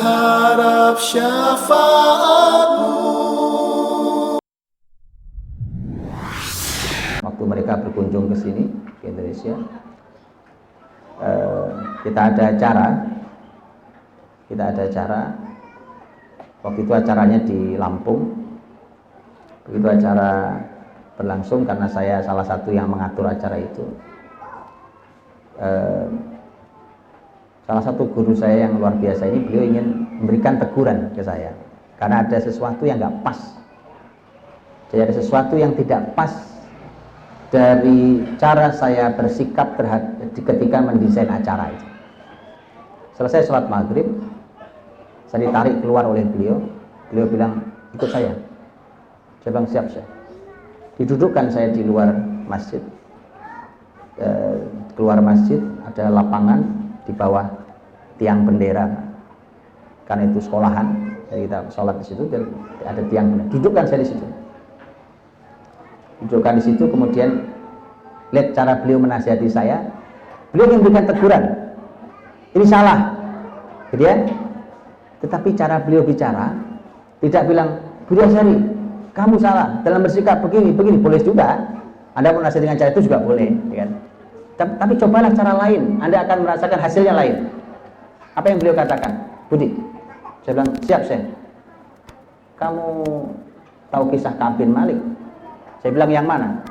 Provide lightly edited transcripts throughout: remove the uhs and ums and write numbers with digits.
berharap syafaatmu. Waktu mereka berkunjung ke sini, ke Indonesia, kita ada acara. Waktu itu acaranya di Lampung. Begitu acara berlangsung, karena saya salah satu yang mengatur acara itu, salah satu guru saya yang luar biasa ini, beliau ingin memberikan teguran ke saya karena ada sesuatu yang nggak pas. Jadi ada sesuatu yang tidak pas dari cara saya bersikap ketika mendesain acara itu. Selesai sholat maghrib, saya ditarik keluar oleh beliau. Beliau bilang, ikut saya. Saya bilang, siap saya. Didudukkan saya di luar masjid. Keluar masjid ada lapangan di bawah tiang bendera, karena itu sekolahan, jadi kita sholat di situ dan ada tiang bendera. Dudukkan saya di situ. Dudukkan di situ, kemudian lihat cara beliau menasihati saya. Beliau ingin memberikan teguran, ini salah, gitu ya. Tetapi cara beliau bicara tidak bilang, Budi Asyari, kamu salah dalam bersikap begini, boleh juga. Anda mau nasihat dengan cara itu juga boleh, ya kan? Tapi cobalah cara lain, Anda akan merasakan hasilnya lain. Apa yang beliau katakan? Budi, saya bilang, siap saya. Kamu tahu kisah Ka'ab bin Malik? Saya bilang, yang mana?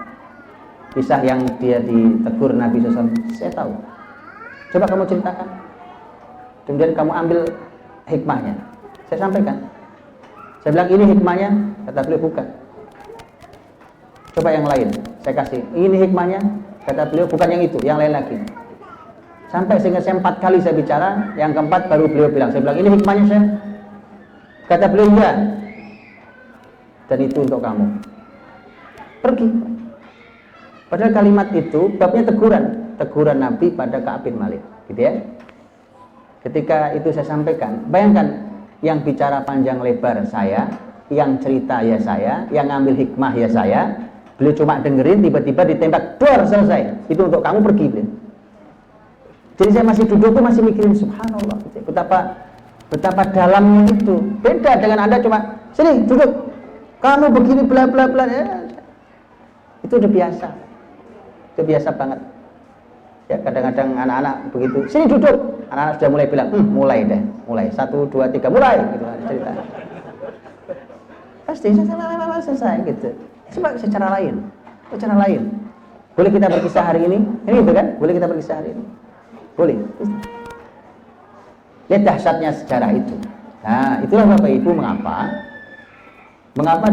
Kisah yang dia ditegur Nabi SAW. Saya tahu. Coba kamu ceritakan. Kemudian kamu ambil hikmahnya. Saya sampaikan. Saya bilang, ini hikmahnya. Kata beliau, bukan. Coba yang lain. Saya kasih. Ini hikmahnya. Kata beliau, bukan yang itu, yang lain lagi. Sampai sehingga saya 4 kali saya bicara, yang keempat baru beliau bilang. Saya bilang, ini hikmahnya saya. Kata beliau, iya. Dan itu untuk kamu. Pergi. Padahal kalimat itu babnya teguran Nabi pada Ka'ab bin Malik, gitu ya. Ketika itu saya sampaikan, bayangkan yang bicara panjang lebar saya, yang cerita ya saya, yang ngambil hikmah ya saya. Beliau cuma dengerin, tiba-tiba ditembak, dor, selesai. Itu untuk kamu, pergi. Beliau. Jadi saya masih duduk tuh masih mikirin, subhanallah, betapa dalamnya itu. Beda dengan Anda cuma, sini duduk, kamu begini bla bla bla. Ya. Itu udah biasa. Itu biasa banget. Ya, kadang-kadang anak-anak begitu, sini duduk. Anak-anak sudah mulai bilang, mulai deh, mulai. 1, 2, 3, mulai. Gitu cerita. Pasti selesai gitu. Coba secara lain. Boleh kita berkisah hari ini? Ini gitu kan? Boleh kita berkisah hari ini? Boleh. Lihat dahsyatnya sejarah itu. Nah, itulah Bapak Ibu mengapa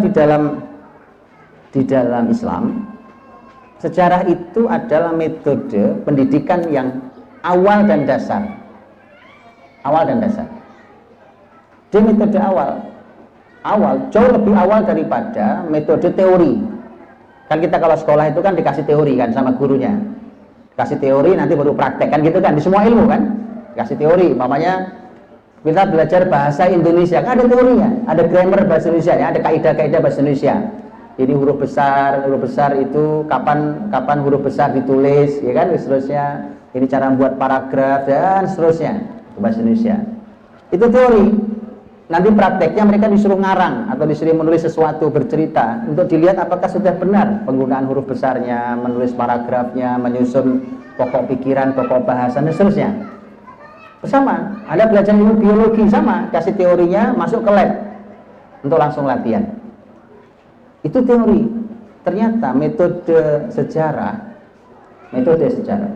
di dalam Islam sejarah itu adalah metode pendidikan yang awal dan dasar. Dia metode awal jauh lebih awal daripada metode teori. Kan kita kalau sekolah itu kan dikasih teori kan sama gurunya, kasih teori nanti baru praktek kan gitu kan, di semua ilmu kan kasih teori. Umpamanya kita belajar bahasa Indonesia kan ada teorinya, ada grammar bahasa Indonesia ya, ada kaidah-kaidah bahasa Indonesia. Ini huruf besar itu kapan huruf besar ditulis ya kan, seterusnya ini cara membuat paragraf dan seterusnya, bahasa Indonesia itu teori. Nanti prakteknya mereka disuruh ngarang atau disuruh menulis sesuatu, bercerita untuk dilihat apakah sudah benar penggunaan huruf besarnya, menulis paragrafnya, menyusun pokok pikiran, pokok bahasa dan seterusnya. Sama, Anda belajar ilmu biologi sama, kasih teorinya, masuk ke lab untuk langsung latihan. Itu teori. Ternyata metode sejarah,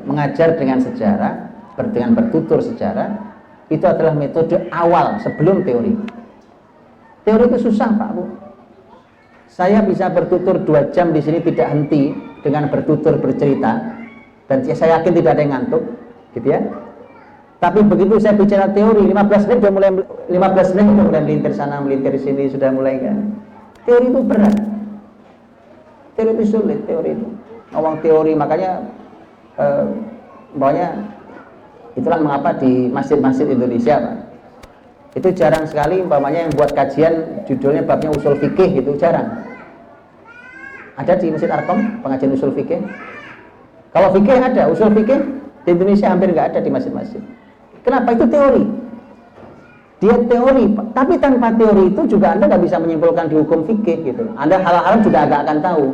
mengajar dengan sejarah, dengan bertutur sejarah, itu adalah metode awal sebelum teori. Teori itu susah Pak Bu. Saya bisa bertutur 2 jam di sini tidak henti dengan bertutur bercerita, dan saya yakin tidak ada yang ngantuk, gitu ya. Tapi begitu saya bicara teori, 15 menit udah mulai melintir sana, melintir sini, sudah mulai kan. Teori itu berat. Teori itu sulit, teori itu. Ngomong teori, makanya itulah mengapa di masjid-masjid Indonesia Pak, itu jarang sekali umpamanya yang buat kajian judulnya babnya usul fikih, itu jarang. Ada di Masjid Arkom pengajian usul fikih. Kalau fikih ada, usul fikih di Indonesia hampir nggak ada di masjid-masjid. Kenapa? Itu teori. Dia teori, tapi tanpa teori itu juga Anda nggak bisa menyimpulkan di hukum fikih gitu. Anda hal-hal juga agak akan tahu.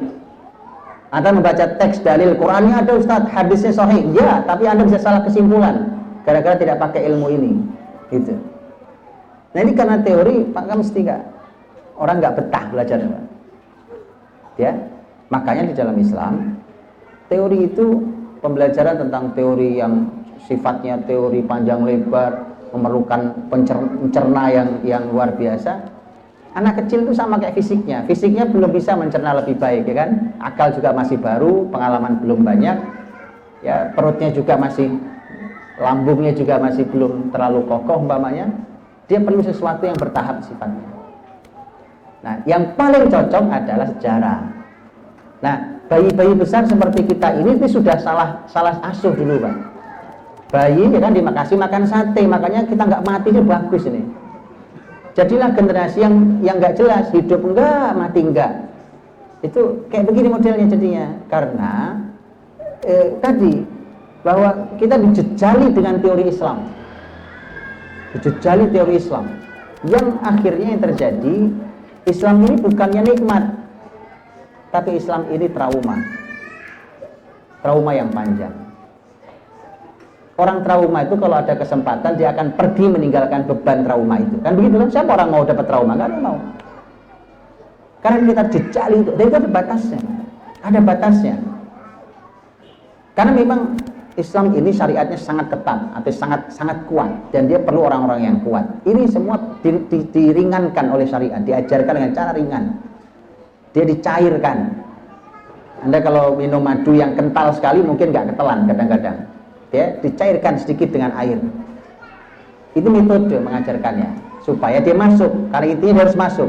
Anda membaca teks dalil Qurannya ada Ustadz, hadisnya sahih, ya, tapi Anda bisa salah kesimpulan gara-gara tidak pakai ilmu ini, gitu. Nah ini karena teori, maka mesti orang nggak betah belajar, ya. Makanya di dalam Islam, teori itu pembelajaran tentang teori yang sifatnya teori panjang lebar, memerlukan pencerna yang luar biasa. Anak kecil itu sama kayak fisiknya belum bisa mencerna lebih baik, ya kan? Akal juga masih baru, pengalaman belum banyak, ya, perutnya juga masih, lambungnya juga masih belum terlalu kokoh umpamanya. Dia perlu sesuatu yang bertahap sifatnya. Nah, yang paling cocok adalah sejarah. Nah, bayi-bayi besar seperti kita ini itu sudah salah asuh dulu, Pak. Bayi ya kan dikasih makan sate, makanya kita nggak mati, itu bagus ini. Jadilah generasi yang nggak jelas, hidup enggak, mati enggak. Itu kayak begini modelnya jadinya, karena tadi bahwa kita dijejali dengan teori Islam, dijejali teori Islam, yang akhirnya yang terjadi, Islam ini bukannya nikmat, tapi Islam ini trauma yang panjang. Orang trauma itu kalau ada kesempatan dia akan pergi meninggalkan beban trauma itu. Kan begitu kan? Siapa orang mau dapat trauma? Nggak ada mau. Karena kita jejali itu, dan itu ada batasnya. Ada batasnya. Karena memang Islam ini syariatnya sangat ketat atau sangat kuat, dan dia perlu orang-orang yang kuat. Ini semua diringankan oleh syariat, diajarkan dengan cara ringan. Dia dicairkan. Anda kalau minum madu yang kental sekali mungkin nggak ketelan kadang-kadang. Ya, dicairkan sedikit dengan air. Itu metode mengajarkannya supaya dia masuk, karena intinya dia harus masuk.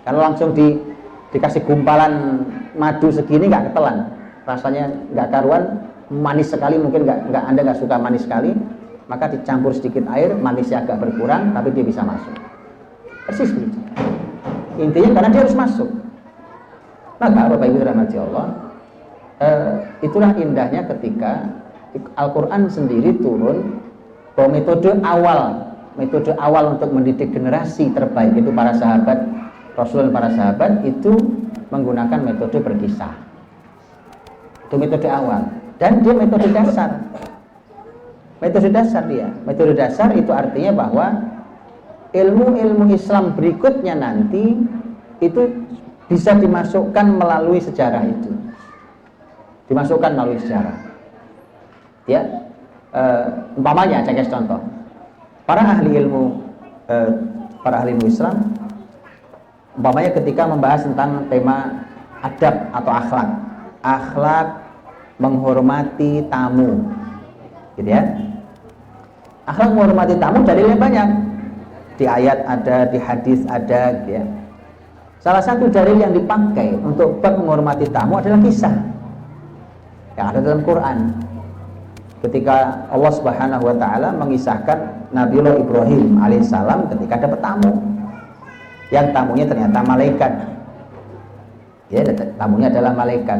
Kalau langsung dikasih gumpalan madu segini nggak ketelan, rasanya nggak karuan, manis sekali, mungkin Anda nggak suka manis sekali, maka dicampur sedikit air, manisnya agak berkurang, tapi dia bisa masuk. Persis begitu. Intinya karena dia harus masuk. Maka Bapak Ibu rahmati Allah, itulah indahnya ketika Al-Quran sendiri turun bahwa metode awal untuk mendidik generasi terbaik itu para sahabat Rasul dan para sahabat itu menggunakan metode berkisah. Itu metode awal, dan dia metode dasar. Metode dasar itu artinya bahwa ilmu-ilmu Islam berikutnya nanti itu bisa dimasukkan melalui sejarah itu. Ya, umpamanya saya kasih contoh, para ahli ilmu Islam, umpamanya ketika membahas tentang tema adab atau akhlak menghormati tamu, gitu ya. Akhlak menghormati tamu dalilnya banyak, di ayat ada, di hadis ada, gitu ya. Salah satu dalil yang dipakai untuk bab menghormati tamu adalah kisah yang ada dalam Quran. Ketika Allah Subhanahu wa taala mengisahkan Nabiullah Ibrahim alaihissalam ketika dapat tamu, yang tamunya ternyata malaikat. Ya, tamunya adalah malaikat.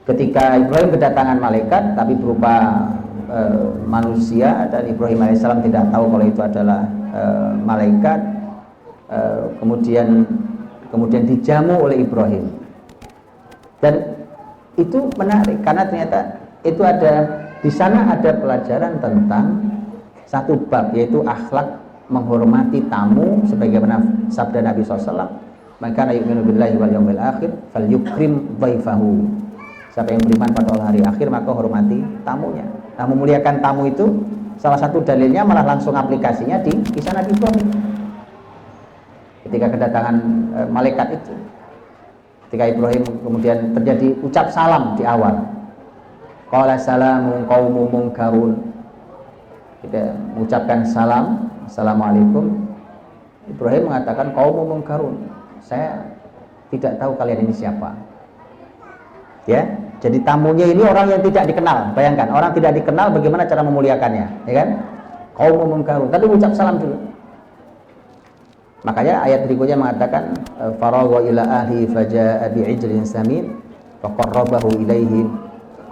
Ketika Ibrahim kedatangan malaikat tapi berupa manusia, dan Ibrahim alaihissalam tidak tahu kalau itu adalah malaikat, kemudian dijamu oleh Ibrahim. Dan itu menarik karena ternyata itu di sana ada pelajaran tentang satu bab, yaitu akhlak menghormati tamu, sebagaimana sabda Nabi SAW, maka yu'minu billahi wal yawmil akhir falyukrim dhaifahu. Siapa yang beriman pada hari akhir maka hormati tamunya. Nah, memuliakan tamu itu salah satu dalilnya malah langsung aplikasinya di kisah Nabi Ibrahim ketika kedatangan malaikat itu. Ketika Ibrahim kemudian terjadi ucap salam di awal, qala salamun qaumun munkarun, kita mengucapkan salam, assalamualaikum. Ibrahim mengatakan qaumun munkarun, saya tidak tahu kalian ini siapa. Ya, jadi tamunya ini orang yang tidak dikenal. Bayangkan, orang tidak dikenal bagaimana cara memuliakannya, ya kan? Qaumun munkarun, tapi ucap salam dulu. Makanya ayat berikutnya mengatakan faragha ila ahli faja'a bi'ijlin samin faqarrabahu ilaihim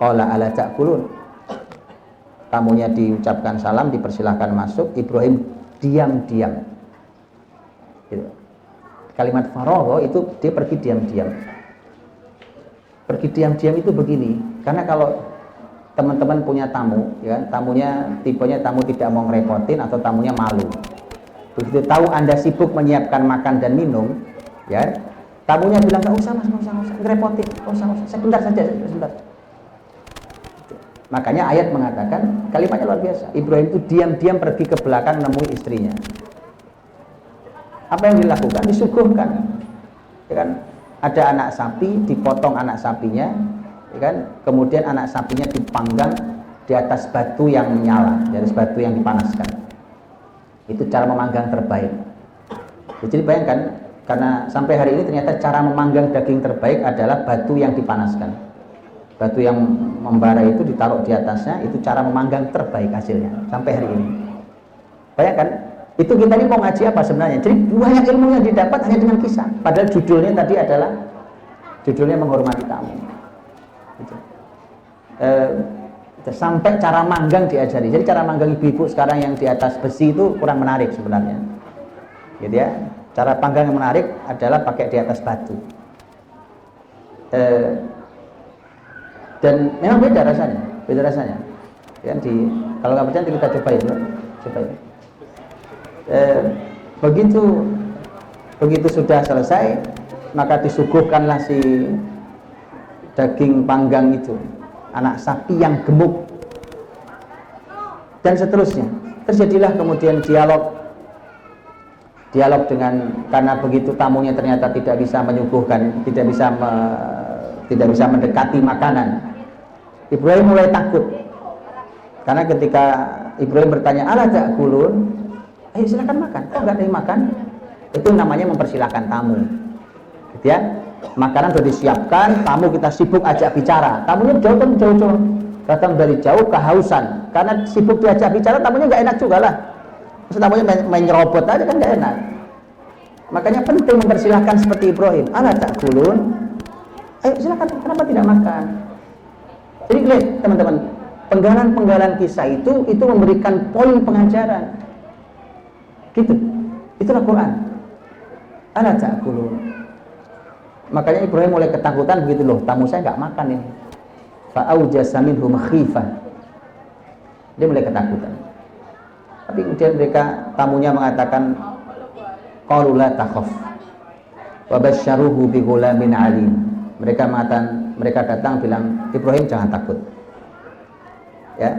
qala ala ta'kulun. tamunya diucapkan salam, dipersilahkan masuk, Ibrahim diam-diam. Gitu. Kalimat faragha itu dia pergi diam-diam. Pergi diam-diam itu begini, karena kalau teman-teman punya tamu, ya, tamunya tipenya tamu tidak mau ngerepotin atau tamunya malu. Begitu tahu Anda sibuk menyiapkan makan dan minum, ya, tamunya bilang nggak usah mas, nggak usah ngerepotin, nggak usah, sebentar saja, sebentar. Makanya ayat mengatakan kalimatnya luar biasa. Ibrahim itu diam-diam pergi ke belakang menemui istrinya. Apa yang dilakukan? Disuguhkan, ya kan? Ada anak sapi, dipotong anak sapinya, ya kan? Kemudian anak sapinya dipanggang di atas batu yang menyala, di atas batu yang dipanaskan. Itu cara memanggang terbaik. Jadi bayangkan, karena sampai hari ini ternyata cara memanggang daging terbaik adalah batu yang dipanaskan. Batu yang membara itu ditaruh di atasnya, itu cara memanggang terbaik hasilnya sampai hari ini. Bayangkan, itu kita ini mau ngaji apa sebenarnya? Jadi banyak ilmu yang didapat hanya dengan kisah. Padahal judulnya tadi adalah judulnya menghormati tamu. Gitu. Sampai cara manggang diajari. Jadi cara manggang ibu-ibu sekarang yang di atas besi itu kurang menarik sebenarnya. Gitu ya. Cara panggang yang menarik adalah pakai di atas batu. Dan memang beda rasanya. Ya, kalau nggak percaya kita cobain. Begitu sudah selesai, maka disuguhkanlah si daging panggang itu, anak sapi yang gemuk, dan seterusnya. Terjadilah kemudian dialog dengan, karena begitu tamunya ternyata tidak bisa menyuguhkan, tidak bisa mendekati makanan, Ibrahim mulai takut. Karena ketika Ibrahim bertanya, ala ta'kulun, ayo silakan makan. Kok nggak ada yang makan? Itu namanya mempersilahkan tamu, gitu ya. Makanan sudah disiapkan, tamu kita sibuk ajak bicara. Tamunya jauh, datang dari jauh kehausan. Karena sibuk diajak bicara, tamunya nggak enak juga lah. Maksud tamunya main nyerobot aja kan nggak enak. Makanya penting mempersilahkan seperti Ibrahim. Ala ta'kulun, ayo silakan, kenapa tidak makan? Jadi lihat teman-teman, penggalan kisah itu memberikan poin pengajaran. Gitu. Itulah Quran. Ala ta'kulun. Makanya Ibrahim mulai ketakutan begitu, loh, tamu saya nggak makan ini. Fa'aujasa minhum khifah. Dia mulai ketakutan. Tapi kemudian tamunya mengatakan, qalu la takhaf wa basyaruhu bi ghulamin alim. Mereka datang bilang, Ibrahim jangan takut. Ya,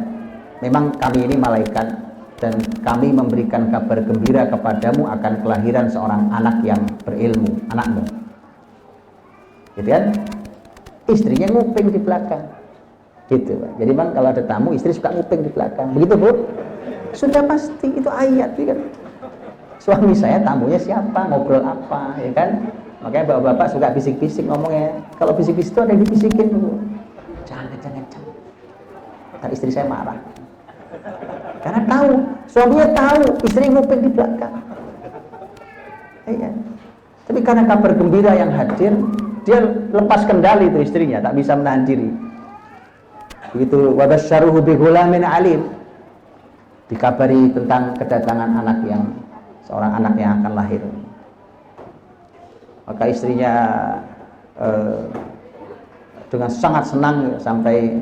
memang kami ini malaikat dan kami memberikan kabar gembira kepadamu akan kelahiran seorang anak yang berilmu, anakmu. Gitu kan? Istrinya nguping di belakang. Gitu, Pak. Jadi bang, kalau ada tamu, istri suka nguping di belakang. Begitu, Bu? Sudah pasti itu ayat, ya kan? Suami saya tamunya siapa, ngobrol apa, ya kan? Makanya bapak-bapak suka bisik-bisik ngomongnya. Kalau bisik-bisik itu ada yang dibisikin dulu. Jangan. Ntar istri saya marah. Karena tahu, suaminya tahu, istri nguping di belakang. Iya. Tapi karena kabar gembira yang hadir, dia lepas kendali itu istrinya, tak bisa menahan diri. Begitu wa basyaruhu bi ghulamin alim, dikabari tentang kedatangan seorang anak yang akan lahir. Maka istrinya dengan sangat senang sampai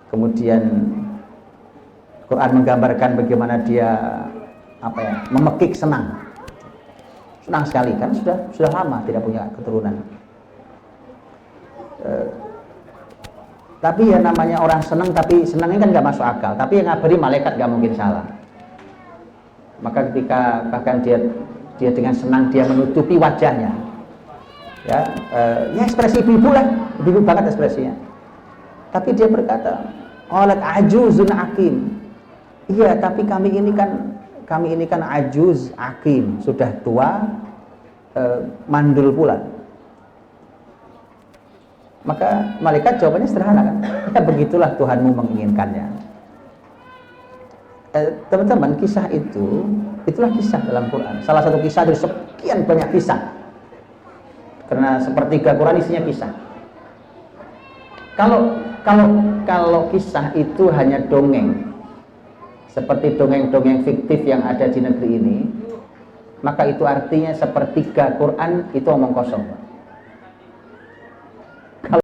kemudian Quran menggambarkan bagaimana dia memekik senang sekali, kan sudah lama tidak punya keturunan. Tapi ya namanya orang senang, tapi senangnya kan nggak masuk akal. Tapi yang ngabari malaikat nggak mungkin salah. Maka ketika bahkan dia dengan senang dia menutupi wajahnya, ya ekspresi ibu lah, ibu banget ekspresinya. Tapi dia berkata, qalat ajuzun aqim. Iya, tapi kami ini kan ajuz aqim, sudah tua, mandul pula. Maka malaikat jawabannya sederhana kan? Ya begitulah Tuhanmu menginginkannya. Teman-teman, kisah itulah kisah dalam Quran. Salah satu kisah dari sekian banyak kisah. Karena sepertiga Quran isinya kisah. Kalau kalau kisah itu hanya dongeng, seperti dongeng-dongeng fiktif yang ada di negeri ini, maka itu artinya sepertiga Quran itu omong kosong.